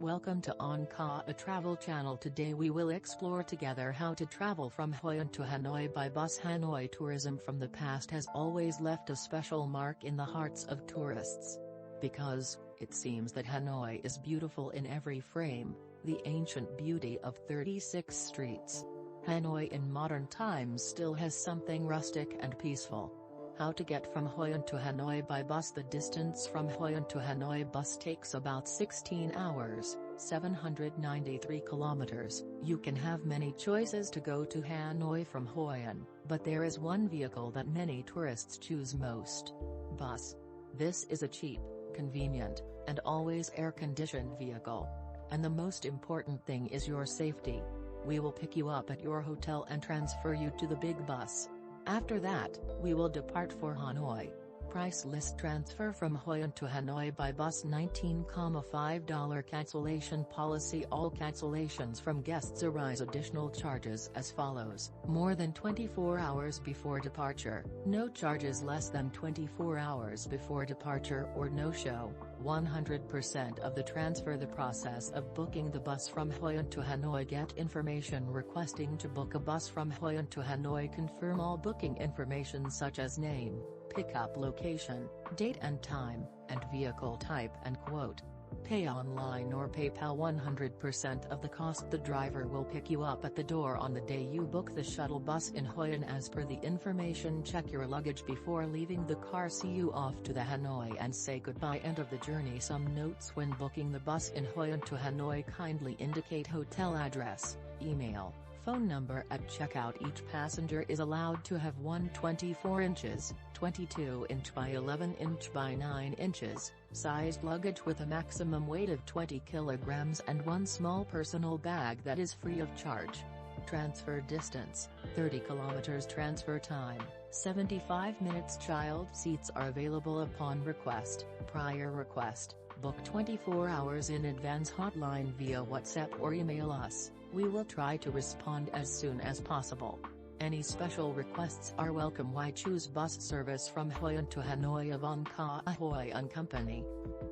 Welcome to Onka, a travel channel. Today we will explore together how to travel from Hoi An to Hanoi by bus. Hanoi tourism from the past has always left a special mark in the hearts of tourists. Because, it seems that Hanoi is beautiful in every frame, the ancient beauty of 36 streets. Hanoi in modern times still has something rustic and peaceful. How to get from Hoi An to Hanoi by bus. The distance from Hoi An to Hanoi bus takes about 16 hours, 793 kilometers. You can have many choices to go to Hanoi from Hoi An, but there is one vehicle that many tourists choose most. Bus. This is a cheap, convenient, and always air-conditioned vehicle. And the most important thing is your safety. We will pick you up at your hotel and transfer you to the big bus. After that, we will depart for Hanoi. Price list: transfer from Hoi An to Hanoi by bus $19.5 cancellation policy. All cancellations from guests arise additional charges as follows: more than 24 hours before departure, no charges; less than 24 hours before departure or no-show, 100% of the transfer. The process of booking the bus from Hoi An to Hanoi. Get information requesting to book a bus from Hoi An to Hanoi. Confirm all booking information such as name, pickup location, date and time, and vehicle type and quote. Pay online or PayPal. 100% of the cost. The driver will pick you up at the door on the day you book the shuttle bus in Hoi An. As per the information, check your luggage before leaving the car. See you off to the Hanoi and say goodbye. End of the journey. Some notes when booking the bus in Hoi An to Hanoi: kindly indicate hotel address, email, phone number at checkout. Each passenger is allowed to have one 24 inches, 22-inch by 11-inch by 9 inches, sized luggage with a maximum weight of 20 kilograms and one small personal bag that is free of charge. Transfer distance, 30 kilometers. Transfer time, 75 minutes. Child seats are available upon request. Prior request, book 24 hours in advance. Hotline via WhatsApp or email us. We will try to respond as soon as possible. Any special requests are welcome. Why choose bus service from Hoi An to Hanoi of Onka Hoi An Company?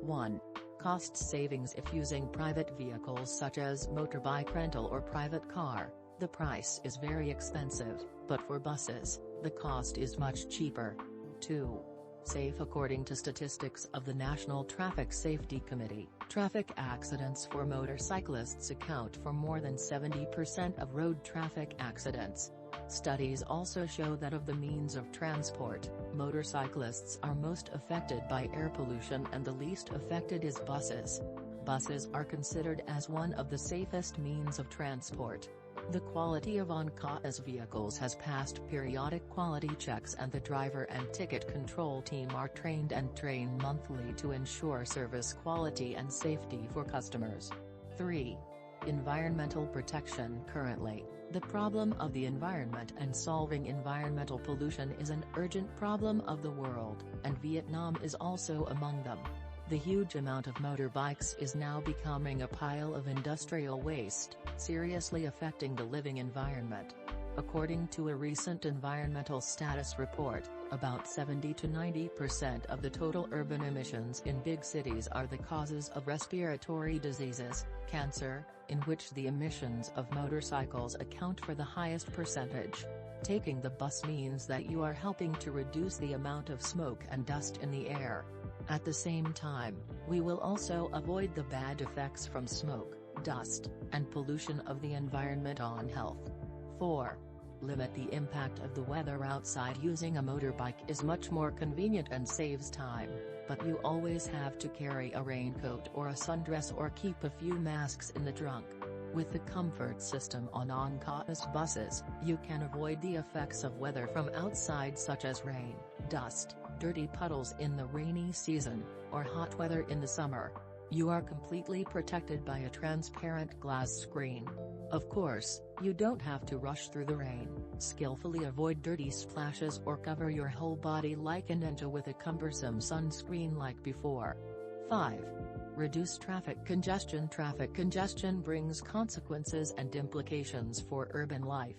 1. Cost savings. If using private vehicles such as motorbike rental or private car, the price is very expensive, but for buses, the cost is much cheaper. 2. Safe. According to statistics of the National Traffic Safety Committee, traffic accidents for motorcyclists account for more than 70% of road traffic accidents. Studies also show that of the means of transport, motorcyclists are most affected by air pollution and the least affected is buses. Buses are considered as one of the safest means of transport. The quality of Onka's vehicles has passed periodic quality checks and the driver and ticket control team are trained monthly to ensure service quality and safety for customers. 3. Environmental protection. Currently, the problem of the environment and solving environmental pollution is an urgent problem of the world, and Vietnam is also among them. The huge amount of motorbikes is now becoming a pile of industrial waste, seriously affecting the living environment. According to a recent environmental status report, about 70 to 90% of the total urban emissions in big cities are the causes of respiratory diseases, cancer, in which the emissions of motorcycles account for the highest percentage. Taking the bus means that you are helping to reduce the amount of smoke and dust in the air. At the same time, we will also avoid the bad effects from smoke, dust, and pollution of the environment on health. 4. Limit the impact of the weather outside. Using a motorbike is much more convenient and saves time, but you always have to carry a raincoat or a sundress or keep a few masks in the trunk. With the comfort system on Onka's buses, you can avoid the effects of weather from outside such as rain, dust, dirty puddles in the rainy season, or hot weather in the summer. You are completely protected by a transparent glass screen. Of course, you don't have to rush through the rain. Skillfully avoid dirty splashes or cover your whole body like a ninja with a cumbersome sunscreen like before. 5. Reduce traffic congestion. Traffic congestion brings consequences and implications for urban life.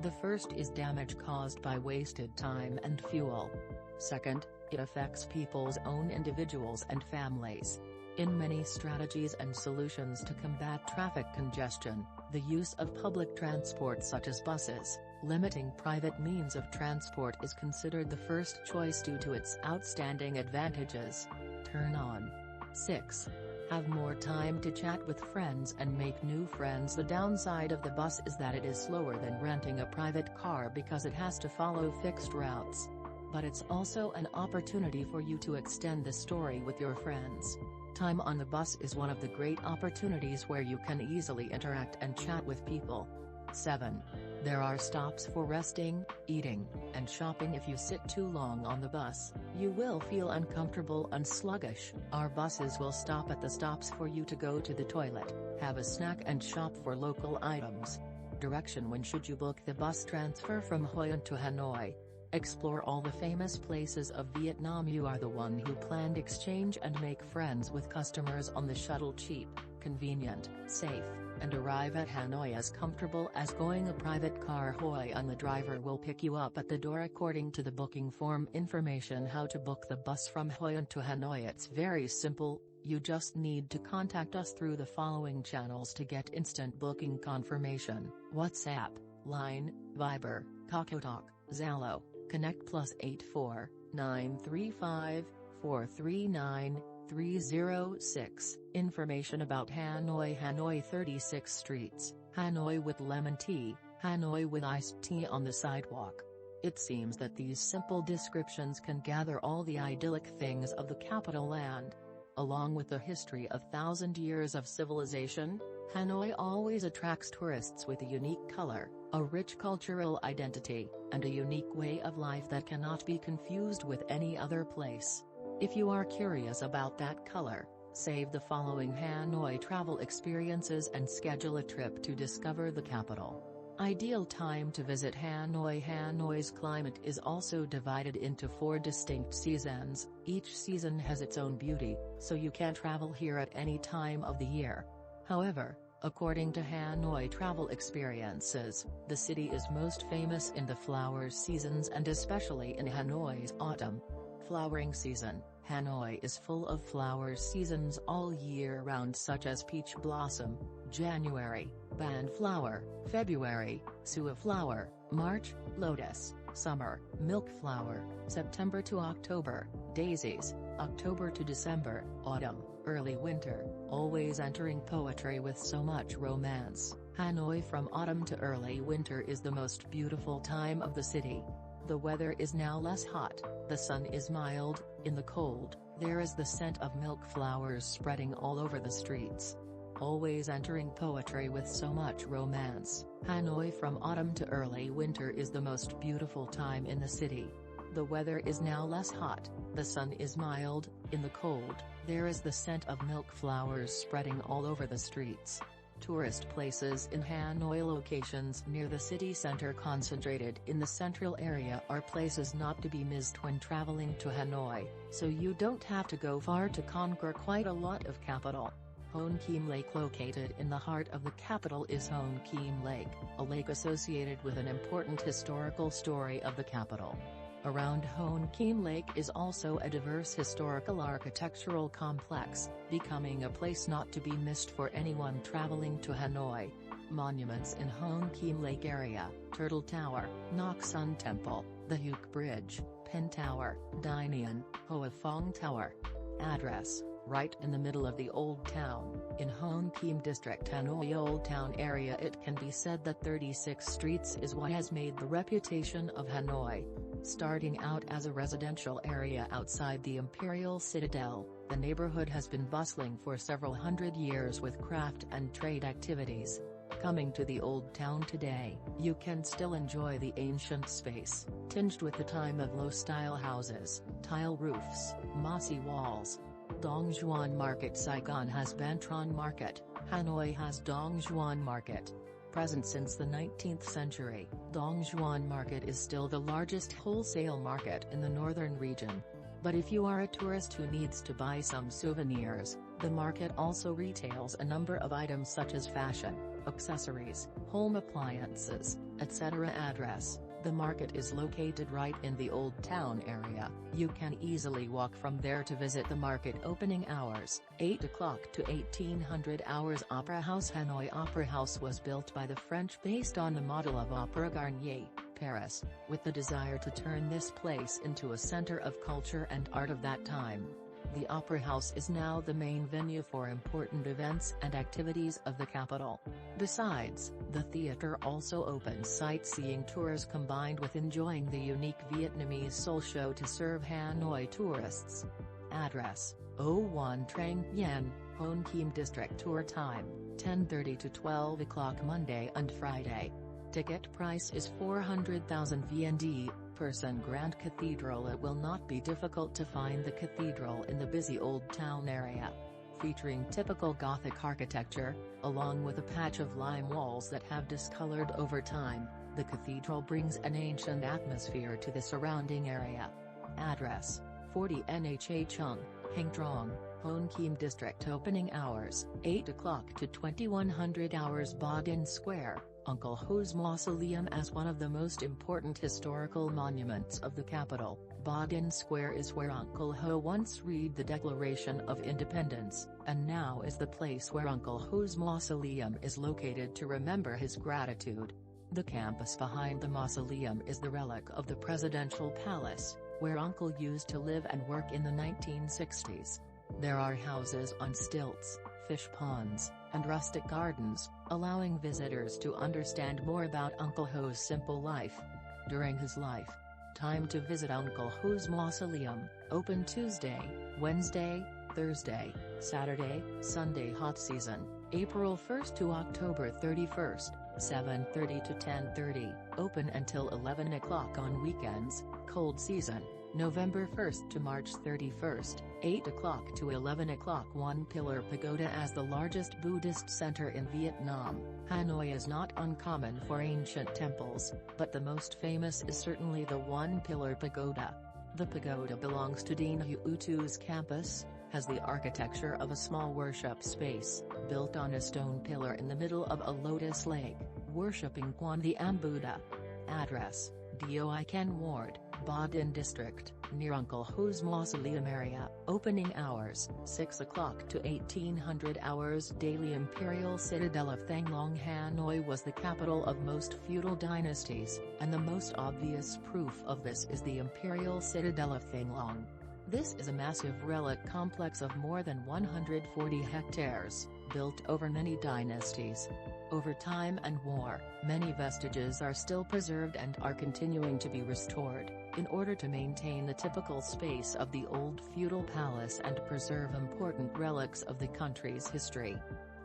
The first is damage caused by wasted time and fuel. Second, it affects people's own individuals and families. In many strategies and solutions to combat traffic congestion, the use of public transport such as buses, limiting private means of transport is considered the first choice due to its outstanding advantages. Turn on. 6. Have more time to chat with friends and make new friends. The downside of the bus is that it is slower than renting a private car because it has to follow fixed routes. But it's also an opportunity for you to extend the story with your friends. Time on the bus is one of the great opportunities where you can easily interact and chat with people. 7. There are stops for resting, eating, and shopping. If you sit too long on the bus, you will feel uncomfortable and sluggish. Our buses will stop at the stops for you to go to the toilet, have a snack and shop for local items. Direction: when should you book the bus transfer from Hoi An to Hanoi? Explore all the famous places of Vietnam. You are the one who planned exchange and make friends with customers on the shuttle. Cheap, convenient, safe, and arrive at Hanoi as comfortable as going a private car. Hoi An: the driver will pick you up at the door according to the booking form. Information: how to book the bus from Hoi An to Hanoi. It's very simple, you just need to contact us through the following channels to get instant booking confirmation: WhatsApp, Line, Viber, KakaoTalk, Zalo, Connect +84 935 439 306. Information about Hanoi: Hanoi 36 streets, Hanoi with lemon tea, Hanoi with iced tea on the sidewalk. It seems that these simple descriptions can gather all the idyllic things of the capital land. Along with the history of 1,000 years of civilization, Hanoi always attracts tourists with a unique color, a rich cultural identity, and a unique way of life that cannot be confused with any other place. If you are curious about that color, save the following Hanoi travel experiences and schedule a trip to discover the capital. Ideal time to visit Hanoi: Hanoi's climate is also divided into 4 distinct seasons. Each season has its own beauty, so you can travel here at any time of the year. However, according to Hanoi Travel Experiences, the city is most famous in the flower seasons and especially in Hanoi's autumn flowering season. Hanoi is full of flower seasons all year round, such as peach blossom, January, banflower, February, sua flower, March, lotus, summer, milk flower, September to October, daisies, October to December, autumn, early winter, always entering poetry with so much romance. Hanoi from autumn to early winter is the most beautiful time of the city. The weather is now less hot, the sun is mild. In the cold, there is the scent of milk flowers spreading all over the streets. Always entering poetry with so much romance. Hanoi from autumn to early winter is the most beautiful time in the city. The weather is now less hot, the sun is mild. In the cold, there is the scent of milk flowers spreading all over the streets. Tourist places in Hanoi: locations near the city center concentrated in the central area are places not to be missed when traveling to Hanoi, so you don't have to go far to conquer quite a lot of capital. Hon Kim Lake: located in the heart of the capital is Hon Kim Lake, a lake associated with an important historical story of the capital. Around Hon Kim Lake is also a diverse historical architectural complex, becoming a place not to be missed for anyone traveling to Hanoi. Monuments in Hon Kim Lake area: Turtle Tower, Nok Sun Temple, the Huc Bridge, Pen Tower, Dinian, Hoa Phong Tower. Address: right in the middle of the Old Town, in Hon Kim District, Hanoi Old Town area. It can be said that 36 streets is what has made the reputation of Hanoi. Starting out as a residential area outside the Imperial Citadel, the neighborhood has been bustling for several hundred years with craft and trade activities. Coming to the Old Town today, you can still enjoy the ancient space, tinged with the time of low-style houses, tile roofs, mossy walls. Dong Xuan Market: Saigon has Ban Tran Market, Hanoi has Dong Xuan Market. Present since the 19th century, Dong Xuan Market is still the largest wholesale market in the northern region. But if you are a tourist who needs to buy some souvenirs, the market also retails a number of items such as fashion, accessories, home appliances, etc. Address: The market is located right in the Old Town area. You can easily walk from there to visit the market. Opening hours, 8 o'clock to 1800 hours. Opera House. Hanoi Opera House was built by the French based on the model of Opera Garnier, Paris, with the desire to turn this place into a center of culture and art of that time. The Opera House is now the main venue for important events and activities of the capital. Besides, the theater also opens sightseeing tours combined with enjoying the unique Vietnamese soul show to serve Hanoi tourists. Address: 01 Trang Yen, Hon Kim District. Tour time, 10:30 to 12 o'clock Monday and Friday. Ticket price is 400,000 VND. Person. Grand Cathedral. It will not be difficult to find the cathedral in the busy Old Town area. Featuring typical Gothic architecture, along with a patch of lime walls that have discolored over time, the cathedral brings an ancient atmosphere to the surrounding area. Address: 40 Nha Chung, Hang Trong, Hon Kim District. Opening hours, 8 o'clock to 2100 hours. Ba Dinh Square, Uncle Ho's Mausoleum. As one of the most important historical monuments of the capital, Ba Dinh Square is where Uncle Ho once read the Declaration of Independence, and now is the place where Uncle Ho's mausoleum is located to remember his gratitude. The campus behind the mausoleum is the relic of the Presidential Palace, where Uncle used to live and work in the 1960s. There are houses on stilts, fish ponds, and rustic gardens, allowing visitors to understand more about Uncle Ho's simple life. During his life time to visit Uncle Ho's Mausoleum, open Tuesday, Wednesday, Thursday, Saturday, Sunday. Hot season, April 1st to October 31st, 7:30 to 10:30, open until 11 o'clock on weekends. Cold season, November 1st to March 31st, 8 o'clock to 11 o'clock. One Pillar Pagoda. As the largest Buddhist center in Vietnam, Hanoi is not uncommon for ancient temples, but the most famous is certainly the One Pillar Pagoda. The pagoda belongs to Dinh Hue Tu's campus, has the architecture of a small worship space, built on a stone pillar in the middle of a lotus lake, worshipping Quan the Am Buddha. Address: Doi Ken Ward, Ba Dinh District, near Uncle Ho's Mausoleum area. Opening hours, 6 o'clock to 1800 hours daily. Imperial Citadel of Thang Long. Hanoi was the capital of most feudal dynasties, and the most obvious proof of this is the Imperial Citadel of Thang Long. This is a massive relic complex of more than 140 hectares, built over many dynasties. Over time and war, many vestiges are still preserved and are continuing to be restored, in order to maintain the typical space of the old feudal palace and preserve important relics of the country's history.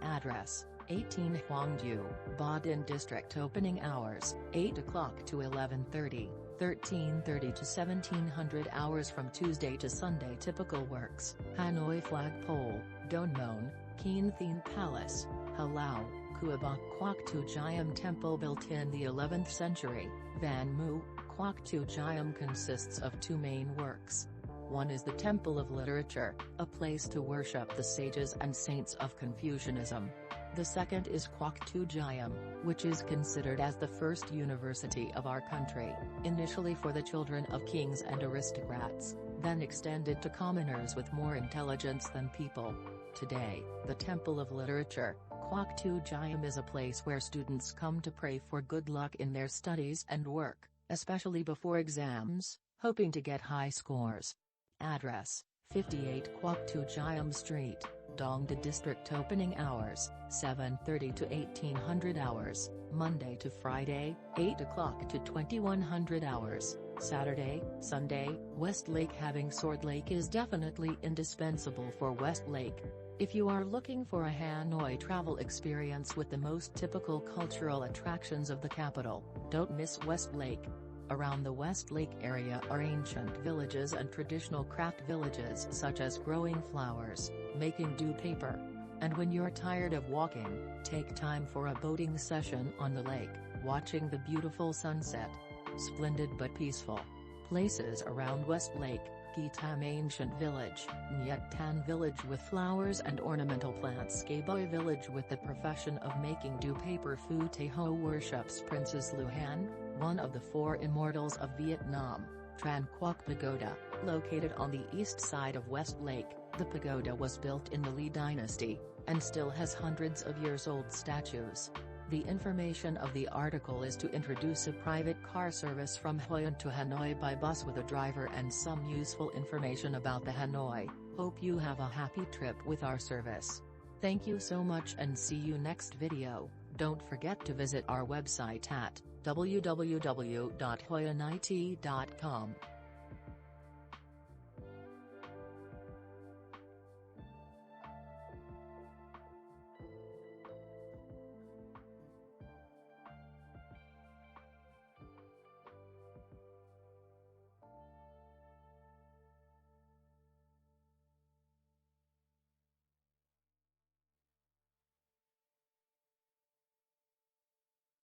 Address: 18 Huangju, Ba Dinh District. Opening hours, 8 o'clock to 11:30, 13:30 to 1700 hours from Tuesday to Sunday. Typical works: Hanoi Flagpole, Don Mon, Kien Thien Palace, Halau, Kuabak Quoc Tu Giam Temple. Built in the 11th century, Van Mu, Quoc Tu Giam consists of two main works. One is the Temple of Literature, a place to worship the sages and saints of Confucianism. The second is Quoc Tu Giam, which is considered as the first university of our country, initially for the children of kings and aristocrats, then extended to commoners with more intelligence than people. Today, the Temple of Literature, Quoc Tu Giam, is a place where students come to pray for good luck in their studies and work, especially before exams, hoping to get high scores. Address: 58 Quoc Tu Giam Street, Dong Da District. Opening hours, 7:30 to 1800 hours, Monday to Friday, 8 o'clock to 2100 hours, Saturday, Sunday. Westlake. Having Sword Lake is definitely indispensable for Westlake. If you are looking for a Hanoi travel experience with the most typical cultural attractions of the capital, don't miss Westlake. Around the Westlake area are ancient villages and traditional craft villages such as growing flowers, making dew paper. And when you're tired of walking, take time for a boating session on the lake, watching the beautiful sunset. Splendid but peaceful places around Westlake: Ki Tam Ancient Village, Nyet Tan Village with flowers and ornamental plants, Skaboy Village with the profession of making dew paper, Phu Te Ho worships Princess Luhan, One of the four immortals of Vietnam, Tran Quoc Pagoda, located on the east side of West Lake, the pagoda was built in the Ly dynasty, and still has hundreds of years-old statues. The information of the article is to introduce a private car service from Hoi An to Hanoi by bus with a driver and some useful information about the Hanoi. Hope you have a happy trip with our service. Thank you so much and see you next video. Don't forget to visit our website at www.hoianit.com.